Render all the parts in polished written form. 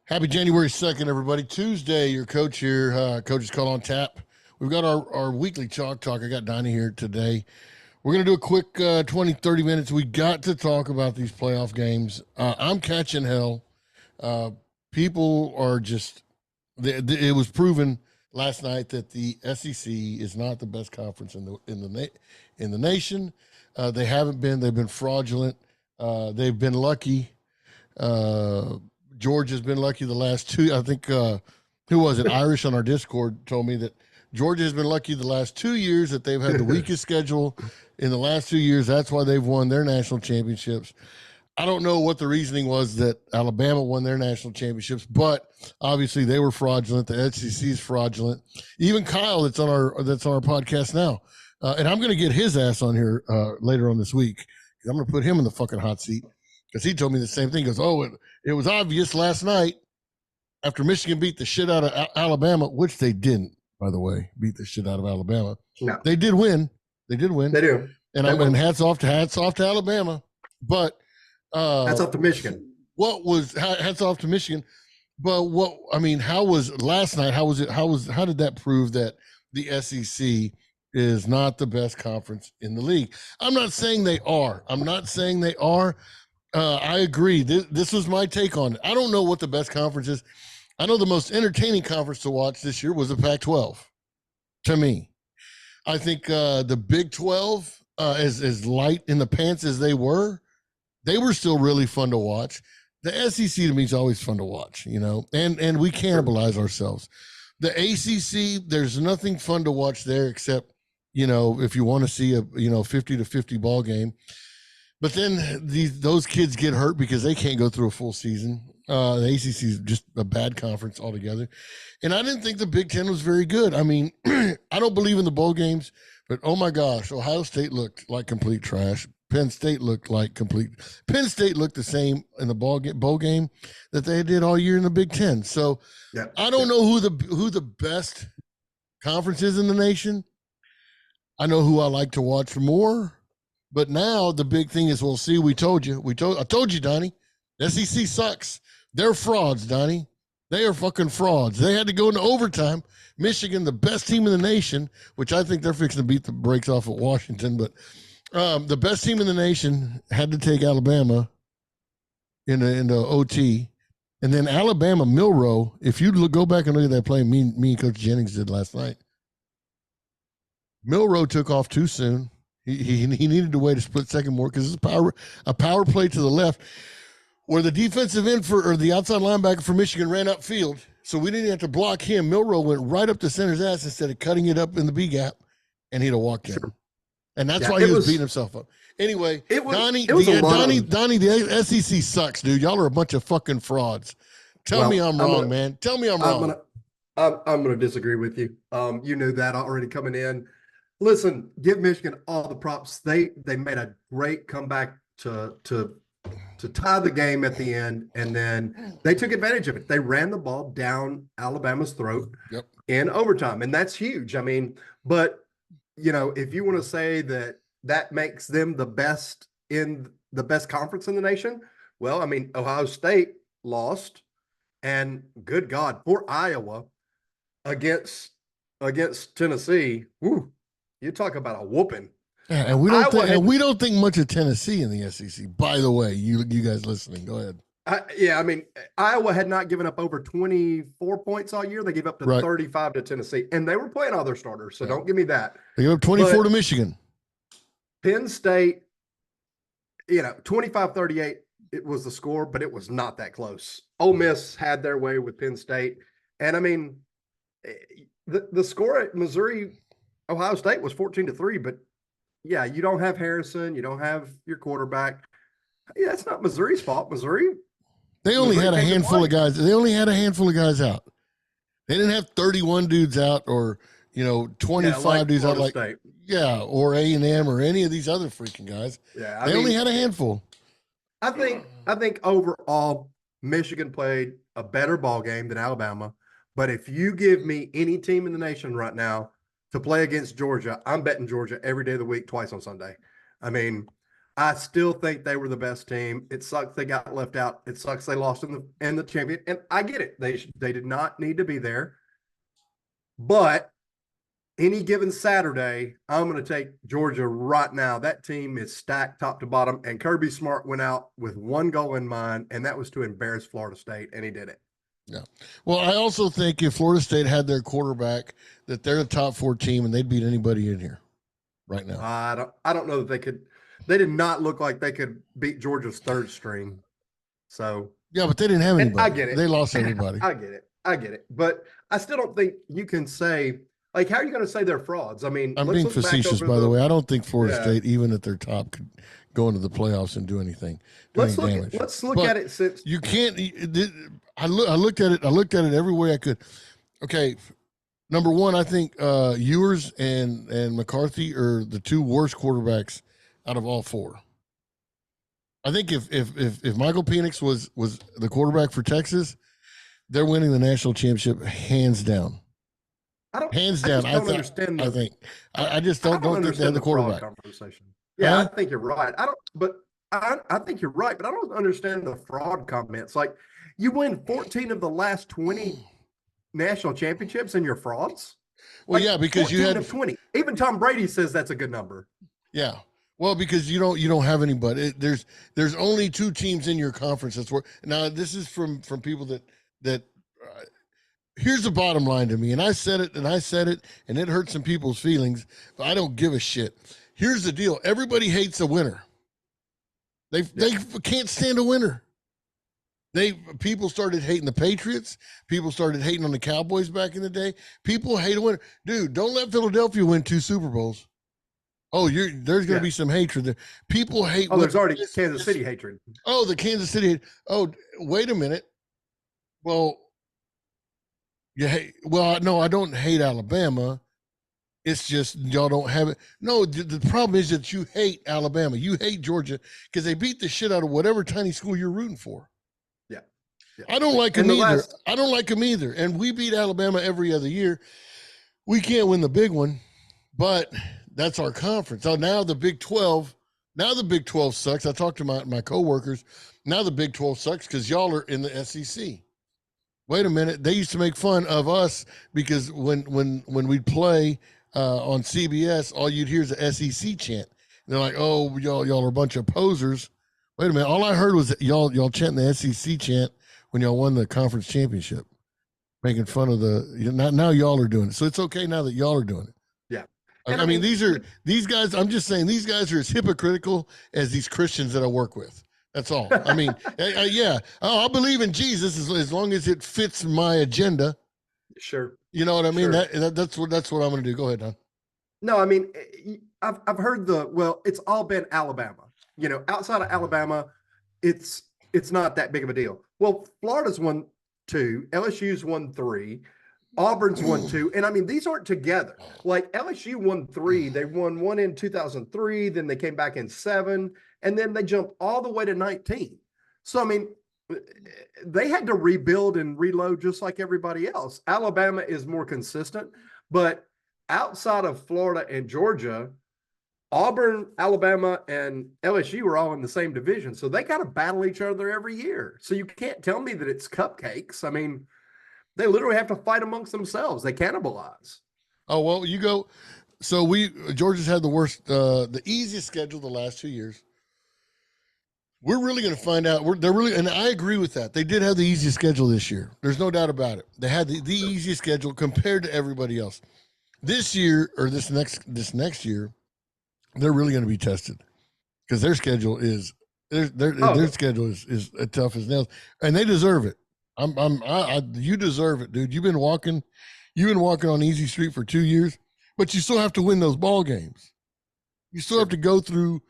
Happy January 2nd, everybody. Tuesday, your coach here. Coach's Call on Tap. We've got our weekly chalk talk. I got Donnie here today. We're going to do a quick 20, 30 minutes. We got to talk about these playoff games. I'm catching hell. People are just, it was proven last night that the SEC is not the best conference in the nation. They haven't been. They've been fraudulent. They've been lucky. Georgia's been lucky the last two. I think who was it? Irish on our Discord told me that Georgia has been lucky the last 2 years that they've had the weakest schedule in the last 2 years. That's why they've won their national championships. I don't know what the reasoning was that Alabama won their national championships, but obviously they were fraudulent. The SEC is fraudulent. Even Kyle, that's on our podcast now, and I'm going to get his ass on here later on this week. I'm going to put him in the fucking hot seat because he told me the same thing. He goes, "Oh, it was obvious last night after Michigan beat the shit out of Alabama," which they didn't, by the way, beat the shit out of Alabama. No, they did win. They did win. They do. And hats off to Alabama, but hats off to Michigan. Hats off to Michigan? But how was last night? How did that prove that the SEC is not the best conference in the league? I'm not saying they are. I agree. This was my take on it. I don't know what the best conference is. I know the most entertaining conference to watch this year was the Pac-12. To me, I think the Big 12, as light in the pants as they were still really fun to watch. The SEC to me is always fun to watch, and we cannibalize ourselves. The ACC, there's nothing fun to watch there except, if you want to see a 50-50 ball game. But then those kids get hurt because they can't go through a full season. The ACC is just a bad conference altogether. And I didn't think the Big Ten was very good. I mean, I don't believe in the bowl games, but oh my gosh, Ohio State looked like complete trash. Penn State looked the same in the bowl game that they did all year in the Big Ten. So I don't know who the best conference is in the nation. I know who I like to watch more. But now the big thing is, we'll see. I told you, Donnie. SEC sucks. They're frauds, Donnie. They are fucking frauds. They had to go into overtime. Michigan, the best team in the nation, which I think they're fixing to beat the brakes off at Washington, but the best team in the nation had to take Alabama in the OT. And then Alabama, Milroe, if you go back and look at that play me and Coach Jennings did last night, Milroe took off too soon. He needed to wait a split second more because it's a power play to the left where the defensive end or the outside linebacker for Michigan ran upfield. So we didn't have to block him. Milroe went right up the center's ass instead of cutting it up in the B gap, and he'd have walked in. Sure. And that's why he was beating himself up. Anyway, Donnie, the SEC sucks, dude. Y'all are a bunch of fucking frauds. Tell me I'm wrong, man. Tell me I'm wrong. I'm going to disagree with you. You knew that already coming in. Listen, give Michigan all the props. They made a great comeback to tie the game at the end, and then they took advantage of it. They ran the ball down Alabama's throat in overtime, and that's huge. I mean, but if you want to say that makes them the best conference in the nation, well, I mean, Ohio State lost, and good God, poor Iowa against Tennessee. Woo. You talk about a whooping. Yeah, and we don't think much of Tennessee in the SEC. By the way, you guys listening, go ahead. I mean, Iowa had not given up over 24 points all year. They gave up to 35 to Tennessee, and they were playing all their starters. So don't give me that. They gave up 24 to Michigan. Penn State, 25-38. It was the score, but it was not that close. Ole Miss had their way with Penn State, and I mean, the score at Missouri. Ohio State was 14-3, but yeah, you don't have Harrison, you don't have your quarterback. Yeah, it's not Missouri's fault. Missouri had a handful of guys. They only had a handful of guys out. They didn't have 31 dudes out or 25 dudes out or A&M or any of these other freaking guys. Yeah, they only had a handful. I think overall Michigan played a better ball game than Alabama, but if you give me any team in the nation right now to play against Georgia, I'm betting Georgia every day of the week, twice on Sunday. I mean, I still think they were the best team. It sucks they got left out. It sucks they lost in the champion. And I get it. They did not need to be there. But any given Saturday, I'm going to take Georgia right now. That team is stacked top to bottom. And Kirby Smart went out with one goal in mind, and that was to embarrass Florida State, and he did it. Yeah. Well, I also think if Florida State had their quarterback, that they're a top 4 team and they'd beat anybody in here right now. I don't know that they could. They did not look like they could beat Georgia's third string. So yeah, but they didn't have anybody. I get it. They lost everybody. I get it. But I still don't think you can say, like, how are you going to say they're frauds? I mean, I'm being facetious, by the way. I don't think Florida State, even at their top, could go into the playoffs and do anything. Let's look at it since you can't. I looked at it. I looked at it every way I could. Okay, number one, I think Ewers and McCarthy are the 2 worst quarterbacks out of all 4. I think if Michael Penix was the quarterback for Texas, they're winning the national championship hands down. Hands down. I just don't think they have the quarterback. Yeah, I think you're right. I think you're right, but I don't understand the fraud comments. Like, you win 14 of the last 20 national championships and you're frauds? Well, yeah, because you had 20. Even Tom Brady says that's a good number. Yeah. Well, because you don't have anybody. There's only 2 teams in your conference that's where. Now, this is from people that here's the bottom line to me, and I said it, and it hurt some people's feelings, but I don't give a shit. Here's the deal: everybody hates a winner. They can't stand a winner. People started hating the Patriots. People started hating on the Cowboys back in the day. People hate a winner. Dude, don't let Philadelphia win 2 Super Bowls. Oh, there's going to be some hatred there. People hate. Oh, there's already Kansas City hatred. Oh, the Kansas City. Oh, wait a minute. Well, no, I don't hate Alabama. It's just y'all don't have it. No, the problem is that you hate Alabama. You hate Georgia because they beat the shit out of whatever tiny school you're rooting for. Yeah. I don't like them either. I don't like them either. And we beat Alabama every other year. We can't win the big one, but that's our conference. So now the Big 12 sucks. I talked to my coworkers. Now the Big 12 sucks because y'all are in the SEC. Wait a minute. They used to make fun of us because when we'd play on CBS, all you'd hear is the SEC chant. And they're like, "Oh, y'all are a bunch of posers." Wait a minute. All I heard was that y'all chanting the SEC chant when y'all won the conference championship, making fun of now y'all are doing it. So it's okay now that y'all are doing it. Yeah. I mean, these guys, I'm just saying these guys are as hypocritical as these Christians that I work with. That's all. I mean, yeah. Oh, I believe in Jesus as long as it fits my agenda. Sure. You know what I mean? Sure. That's what I'm going to do. Go ahead, Don. No, I mean, I've heard it's all been Alabama. You know, outside of Alabama, it's not that big of a deal. Well, Florida's won 2, LSU's won 3, Auburn's won 2, and I mean, these aren't together. Like, LSU won 3, they won 1 in 2003, then they came back in 7, and then they jumped all the way to 19. So I mean, they had to rebuild and reload just like everybody else. Alabama is more consistent, but outside of Florida and Georgia, Auburn, Alabama, and LSU are all in the same division. So they got to battle each other every year. So you can't tell me that it's cupcakes. I mean, they literally have to fight amongst themselves. They cannibalize. Oh, well, you go. So Georgia's had the easiest schedule the last 2 years. We're really going to find out. And I agree with that. They did have the easiest schedule this year. There's no doubt about it. They had the easiest schedule compared to everybody else. This year, or this next year, they're really going to be tested because their schedule is their schedule is tough as nails, and they deserve it. You deserve it, dude. You've been walking on easy street for 2 years, but you still have to win those ball games. You still have to go through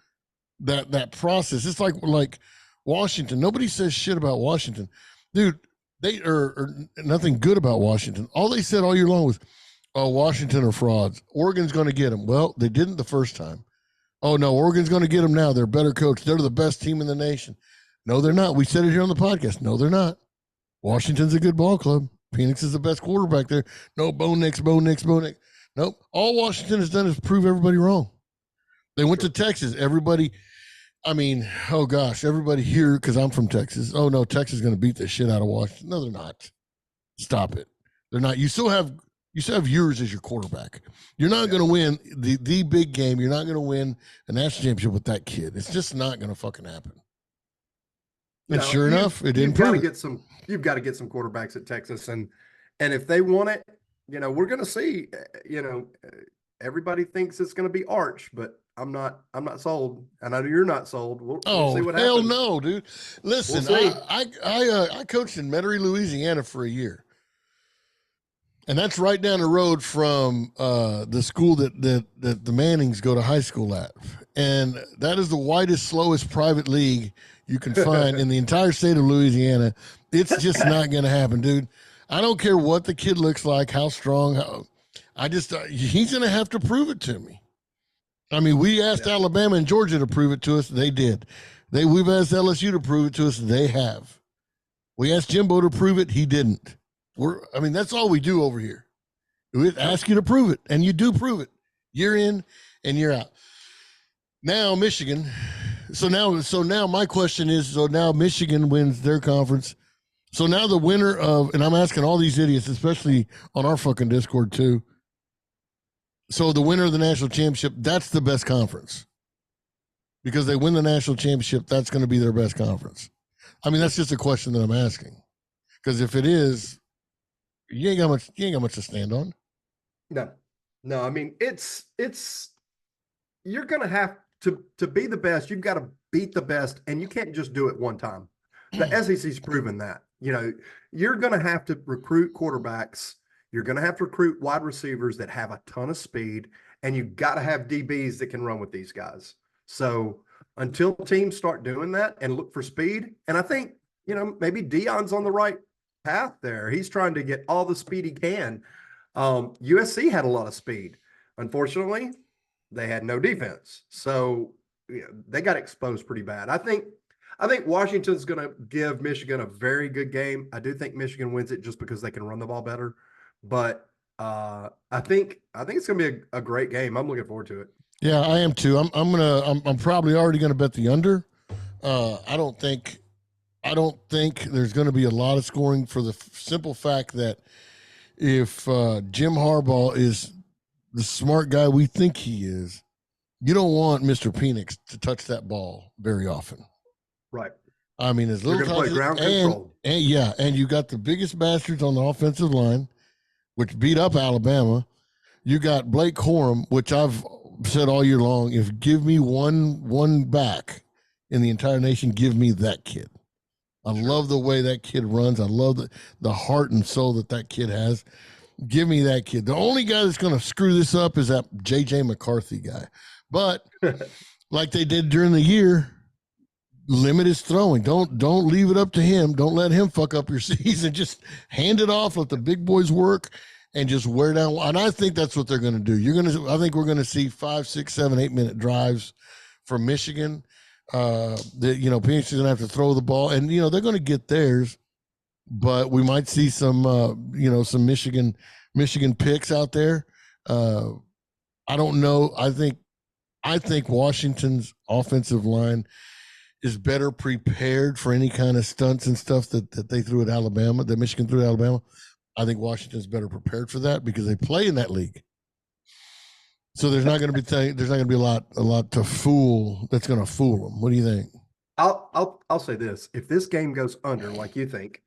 that process. It's like Washington. Nobody says shit about Washington, dude. They are nothing good about Washington. All they said all year long was, "Oh, Washington are frauds. Oregon's going to get them." Well, they didn't the first time. Oh no, Oregon's going to get them now. They're better coached. They're the best team in the nation. No, they're not. We said it here on the podcast. No, they're not. Washington's a good ball club. Penix is the best quarterback there. No, Bo Nix. Nope. All Washington has done is prove everybody wrong. They went to Texas. Everybody, I mean, oh gosh, everybody here, because I'm from Texas. Oh no, Texas is going to beat the shit out of Washington. No, they're not. Stop it. They're not. You still have yours as your quarterback. You're not going to win the big game. You're not going to win a national championship with that kid. It's just not going to fucking happen. And No, sure enough, it didn't you've got prove to it. get some you've got to get some quarterbacks at Texas, and if they want it, we're going to see. Everybody thinks it's going to be Arch, but I'm not sold, and I know you're not sold. We'll see Oh what hell happens. no, dude! We'll Listen, see. I coached in Metairie, Louisiana for a year, and that's right down the road from the school that the Mannings go to high school at, and that is the widest, slowest private league you can find in the entire state of Louisiana. It's just not going to happen, dude. I don't care what the kid looks like, how strong. He's going to have to prove it to me. I mean, we asked Yeah. Alabama and Georgia to prove it to us. They did. We've asked LSU to prove it to us. They have. We asked Jimbo to prove it. He didn't. That's all we do over here. We ask you to prove it, and you do prove it year in and year out. Now Michigan. So now my question is: so now Michigan wins their conference. So now the winner of, and I'm asking all these idiots, especially on our fucking Discord too. So the winner of the national championship, that's the best conference because they win the national championship. That's going to be their best conference. I mean, that's just a question that I'm asking. Because if it is, you ain't got much. You ain't got much to stand on. No, no. I mean, it's you're going to have to be the best. You've got to beat the best, and you can't just do it one time. The SEC's proven that. You're going to have to recruit quarterbacks. You're going to have to recruit wide receivers that have a ton of speed, and you've got to have DBs that can run with these guys. So until teams start doing that and look for speed, and I think, maybe Dion's on the right path there. He's trying to get all the speed he can. USC had a lot of speed. Unfortunately, they had no defense. So they got exposed pretty bad. I think Washington's going to give Michigan a very good game. I do think Michigan wins it just because they can run the ball better. But I think it's going to be a great game. I'm looking forward to it. Yeah, I am too. I'm probably already gonna bet the under. I don't think there's going to be a lot of scoring for the simple fact that if Jim Harbaugh is the smart guy we think he is, you don't want Mr. Penix to touch that ball very often. Right. I mean, as They're little going to play touches, ground and control. yeah, and you got the biggest bastards on the offensive line, which beat up Alabama. You got Blake Corum, which I've said all year long. If give me one back in the entire nation, give me that kid. I love the way that kid runs. I love the heart and soul that kid has. Give me that kid. The only guy that's going to screw this up is that J.J. McCarthy guy. But like they did during the year, limit his throwing. Don't leave it up to him. Don't let him fuck up your season. Just hand it off. Let the big boys work and just wear down. And I think that's what they're going to do. I think we're going to see 5, 6, 7, 8 minute drives from Michigan. Phoenix is going to have to throw the ball, and they're going to get theirs. But we might see some Michigan picks out there. I don't know. I think Washington's offensive line is better prepared for any kind of stunts and stuff that they threw at Alabama, that Michigan threw at Alabama. I think Washington's better prepared for that because they play in that league. So there's not going to be a lot to fool that's going to fool them. What do you think? I'll say this: if this game goes under, like you think,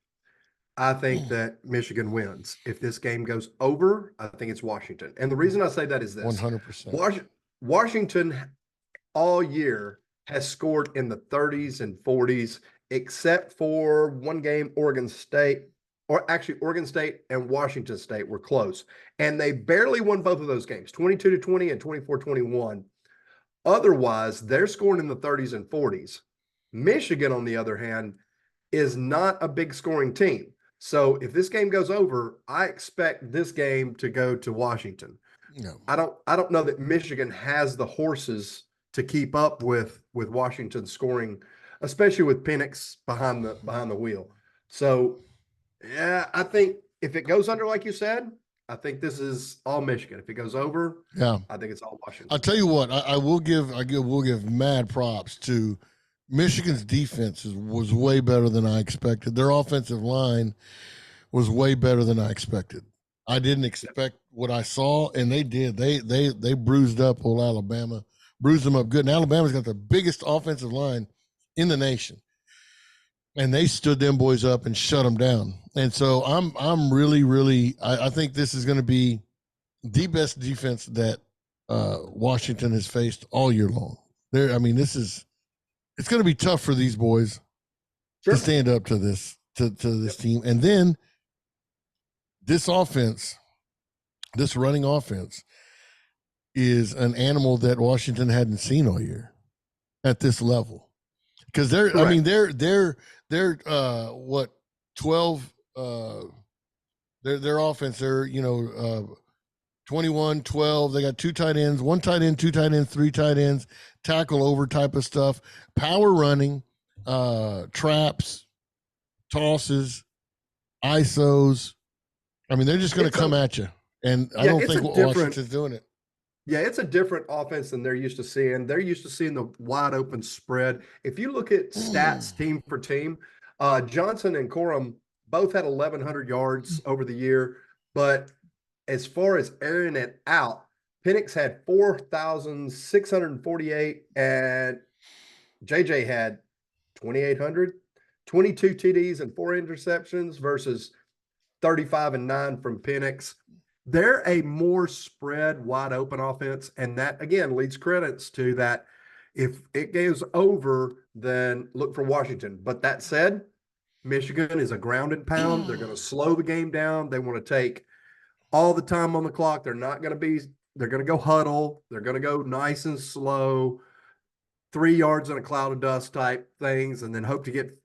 I think that Michigan wins. If this game goes over, I think it's Washington. And the reason I say that is this: 100%. Washington all year has scored in the 30s and 40s, except for one game, Oregon State, or actually Oregon State and Washington State were close. And they barely won both of those games, 22-20 and 24-21. Otherwise, they're scoring in the 30s and 40s. Michigan, on the other hand, is not a big scoring team. So if this game goes over, I expect this game to go to Washington. No. I don't know that Michigan has the horses to keep up with Washington scoring, especially with Penix behind the wheel. So yeah, I think if it goes under, like you said, I think this is all Michigan. If it goes over, Yeah. I think it's all Washington. I'll tell you what, I will give mad props to Michigan's defense was way better than I expected. Their offensive line was way better than I expected. I didn't expect what I saw, and they did. They bruised up old Alabama, bruised them up good. And Alabama's got the biggest offensive line in the nation, and they stood them boys up and shut them down. And so I'm really I think this is going to be the best defense that Washington has faced all year long. It's going to be tough for these boys to stand up to this team, and then this offense, this running offense, is an animal that Washington hadn't seen all year at this level. Because they're what 12 their offense, they're 21, 12. They got 2 tight ends, 1 tight end, 2 tight ends, 3 tight ends, tackle over type of stuff, power running, traps, tosses, ISOs. I mean, they're just going to come at you. And I don't think Washington's doing it. Yeah, it's a different offense than they're used to seeing. They're used to seeing the wide open spread. If you look at stats team for team, Johnson and Corum both had 1,100 yards over the year. But as far as airing it out, Penix had 4,648 and JJ had 2,800, 22 TDs and 4 interceptions versus 35 and 9 from Penix. They're a more spread, wide open offense. And that, again, leads credits to that. If it goes over, then look for Washington. But that said, Michigan is a ground and pound. They're going to slow the game down. They want to take all the time on the clock. They're going to go huddle. They're going to go nice and slow, 3 yards in a cloud of dust type things, and then hope to get,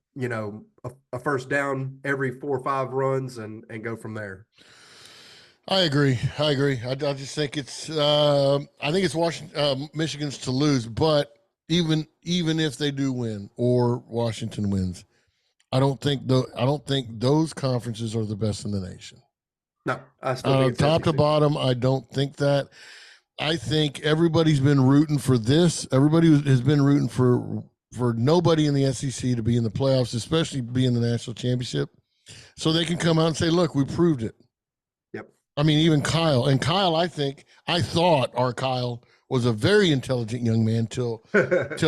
a first down every 4 or 5 runs and go from there. I agree. I just think it's Washington, Michigan's to lose, but even if they do win or Washington wins, I don't think those conferences are the best in the nation. No, I still think it's top to bottom. I don't think that. I think everybody's been rooting for this. Everybody has been rooting for nobody in the SEC to be in the playoffs, especially be in the national championship, so they can come out and say, "Look, we proved it." Yep. I mean, even Kyle, I thought our Kyle was a very intelligent young man till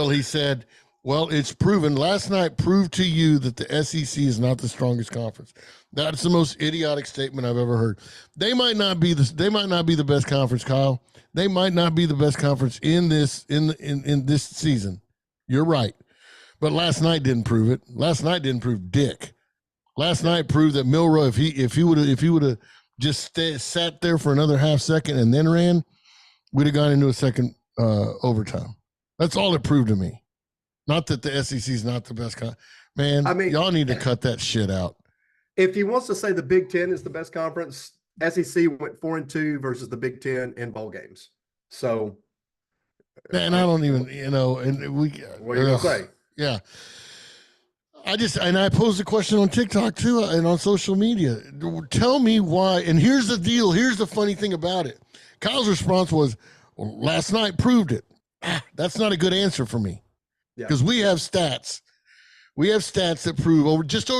he said, well, it's proven. Last night proved to you that the SEC is not the strongest conference. That's the most idiotic statement I've ever heard. They might not be the best conference, Kyle. They might not be the best conference in this season. You're right. But last night didn't prove it. Last night didn't prove dick. Last night proved that Milroe, if he would have just sat there for another half second and then ran, we'd have gone into a second overtime. That's all it proved to me. Not that the SEC is not the best. Man, I mean, y'all need to cut that shit out. If he wants to say the Big Ten is the best conference, SEC went 4-2 versus the Big Ten in bowl games. So, man, I don't even, and we. What are you gonna say? Yeah. I posed a question on TikTok too and on social media. Tell me why. And here's the deal. Here's the funny thing about it. Kyle's response was, well, last night proved it. That's not a good answer for me. Because we have stats. We have stats that prove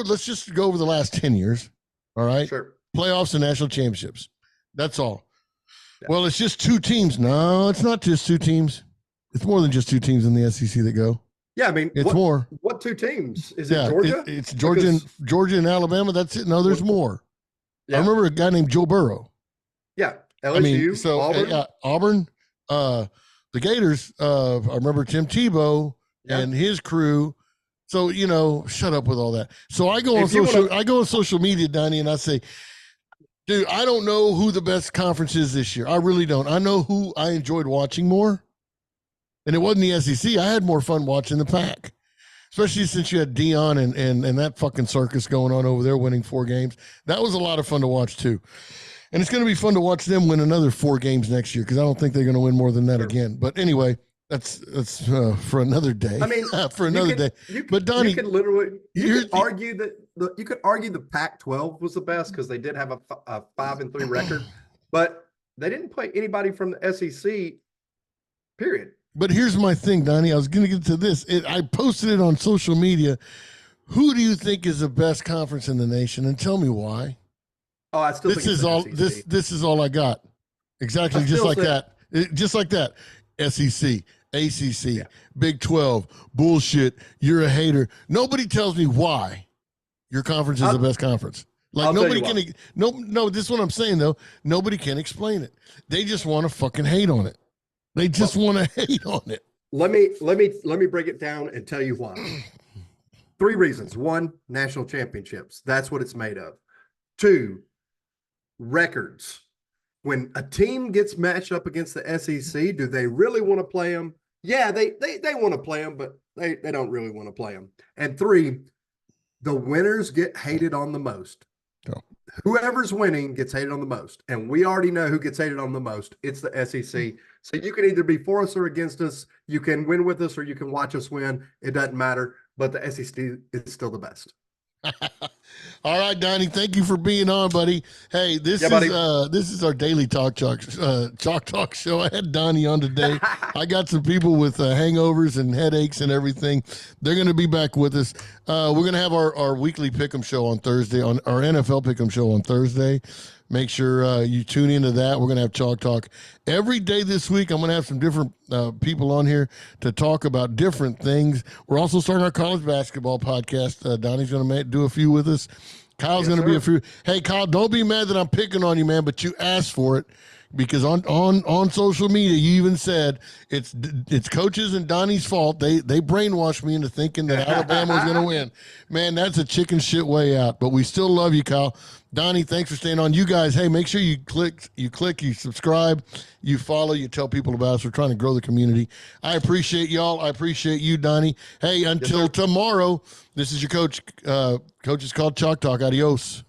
let's just go over the last 10 years. All right. Sure. Playoffs and national championships. That's all. Yeah. Well, it's just 2 teams. No, it's not just 2 teams. It's more than just 2 teams in the SEC that go. Yeah, I mean, it's more. What 2 teams? Is it Georgia? It's Georgia and Alabama. That's it. No, there's more. Yeah. I remember a guy named Joe Burrow. Yeah, LSU, Auburn. Auburn. The Gators. I remember Tim Tebow and his crew. So shut up with all that. So I go on social media, Donnie, and I say, dude, I don't know who the best conference is this year. I really don't. I know who I enjoyed watching more. And it wasn't the SEC. I had more fun watching the Pac, especially since you had Dion and that fucking circus going on over there, winning 4 games. That was a lot of fun to watch too. And it's going to be fun to watch them win another 4 games next year because I don't think they're going to win more than that again. But anyway, that's for another day. I mean, for another day. But Donnie, you could argue the Pac-12 was the best because they did have a 5-3 record. but they didn't play anybody from the SEC, period. But here's my thing, Donnie. I was going to get to this. I posted it on social media. Who do you think is the best conference in the nation? And tell me why. Oh, I still This think is all. This is all I got. Exactly, just like that. Just like that. SEC, ACC, Big 12, bullshit. You're a hater. Nobody tells me why your conference is the best conference. Like nobody can. No. This is what I'm saying though. Nobody can explain it. They just want to fucking hate on it. They just want to hate on it. Let me break it down and tell you why. 3 reasons. 1, national championships. That's what it's made of. 2, records. When a team gets matched up against the SEC, do they really want to play them? Yeah, they want to play them, but they don't really want to play them. And 3, the winners get hated on the most. Oh. Whoever's winning gets hated on the most. And we already know who gets hated on the most. It's the SEC. So you can either be for us or against us. You can win with us or you can watch us win. It doesn't matter. But the SEC is still the best. All right, Donnie, thank you for being on, buddy. Hey, this is our daily Chalk Talk show. I had Donnie on today. I got some people with hangovers and headaches and everything. They're going to be back with us. We're going to have our weekly Pick'em show on Thursday, on our NFL Pick'em show on Thursday. Make sure you tune into that. We're going to have Chalk Talk every day this week. I'm going to have some different people on here to talk about different things. We're also starting our college basketball podcast. Donnie's going to do a few with us. Kyle's going to be a few. Hey, Kyle, don't be mad that I'm picking on you, man, but you asked for it. Because on social media, you even said it's coaches and Donnie's fault. They brainwashed me into thinking that Alabama was going to win. Man, that's a chicken shit way out. But we still love you, Kyle. Donnie, thanks for staying on. You guys, hey, make sure you subscribe, you follow, you tell people about us. We're trying to grow the community. I appreciate y'all. I appreciate you, Donnie. Hey, until tomorrow, this is your coach. Coach is called Chalk Talk. Adios.